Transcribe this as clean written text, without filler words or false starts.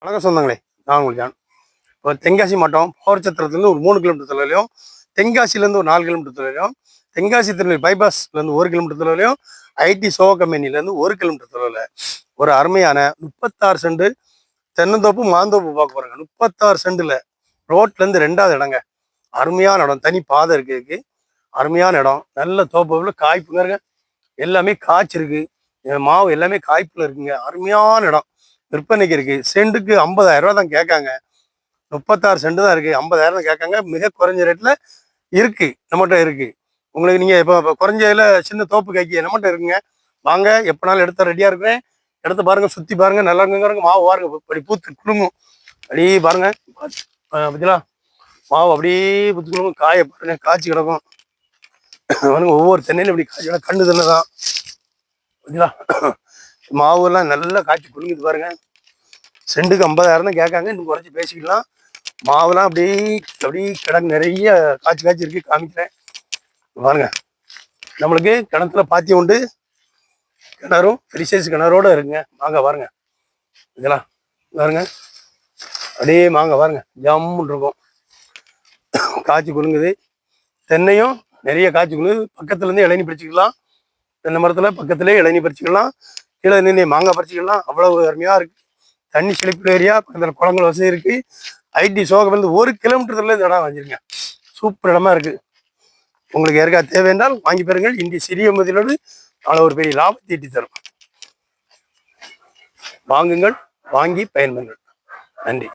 வணக்கம் சொந்தங்களே, நான் உங்களுக்கு ஜான். இப்போ தென்காசி மாவட்டம் பவர்சத்திரத்துலேருந்து ஒரு 3 கிலோமீட்டர் தொலைவிலையும், தென்காசிலேருந்து ஒரு 4 கிலோமீட்டர் தொலைவிலையும், தென்காசி திருநெல்வேலி பைபாஸ்லேருந்து 1 கிலோமீட்டர் தொலைவிலையும், ஐடி சோவா கம்பெனிலேருந்து 1 கிலோமீட்டர் தொலைவில் ஒரு அருமையான 36 சென்ட் தென்னந்தோப்பு மாந்தோப்பு பார்க்க போகிறாங்க. 36 சென்டில் ரோட்லேருந்து 2வது இடங்க. அருமையான இடம், தனி பாதை இருக்குது. அருமையான இடம், நல்ல தோப்பு காய்ப்புங்க, எல்லாமே காய்ச்சிருக்கு. மாவு எல்லாமே காய்ப்பில் இருக்குங்க. அருமையான இடம், விற்பனைக்கு இருக்கு. சென்ட்டுக்கு 50,000 ரூபா தான் கேட்காங்க. 36 சென்ட் தான் இருக்கு. 50,000 தான் கேட்காங்க. மிக குறைஞ்ச ரேட்ல இருக்கு, நம்மகிட்ட இருக்கு. உங்களுக்கு நீங்க இப்போ குறைஞ்சதுல சின்ன தோப்பு கைக்கு நம்மகிட்ட இருக்குங்க. வாங்க, எப்பனாலும் எடுத்த ரெடியா இருக்கிறேன். எடுத்து பாருங்க, சுத்தி பாருங்க, நல்லா இருக்குங்க. மாவு பாருங்க, அப்படி பூத்து குலுங்கும். அப்படியே பாருங்க, பார்த்தீங்களா? மாவு அப்படியே பூத்து குலுங்கும். காயை பாருங்க, காய்ச்சி கிடக்கும் பாருங்க. ஒவ்வொரு தென்னையிலும் இப்படி காய்ச்சி கிடக்கும். கண்ணு தென்னை தான், பார்த்தீங்களா? மாவு எல்லாம் நல்லா காய்ச்சி குலுங்குது பாருங்க. சென்ட்டுக்கு 50,000 தான் கேட்காங்க. இன்னும் குறைச்சி பேசிக்கலாம். மாவுலாம் அப்படியே கிடக்கு, நிறைய காய்ச்சி இருக்கு. காமிக்கிறேன் பாருங்க. நம்மளுக்கு கிணத்துல பாத்தி உண்டு, கிணறும் ஃப்ரீசைஸ் கிணறோட இருக்குங்க. வாங்க பாருங்க, இதெல்லாம் பாருங்க. அப்படியே வாங்க பாருங்க, ஜம்முன்னு இருக்கும். காய்ச்சி குலுங்குது. தென்னையும் நிறைய காய்ச்சி குலுங்குது. பக்கத்துலேருந்து இளநீ பறிச்சுக்கலாம். தென்னை மரத்தில் பக்கத்துலேயே இளநீ பறிச்சுக்கலாம். கீழே நின்று மாங்காய் பறிச்சுக்கலாம். அவ்வளவு அருமையாக இருக்கு. தண்ணி செழிப்பு ஏரியா, பக்கத்தில் குளங்கள் வசதி இருக்கு. ஐடி சோகம் வந்து 1 கிலோமீட்டர்ல இந்த இடம் வாங்கிருங்க. சூப்பர் இடமா இருக்கு. உங்களுக்கு யாருக்கா தேவை என்றால் வாங்கி பெறுங்கள். இந்திய சிறிய முதலோடு நாளை ஒரு பெரிய லாபத்தை ஈட்டி தரும். வாங்குங்கள், வாங்கி பயன்பெறுங்கள். நன்றி.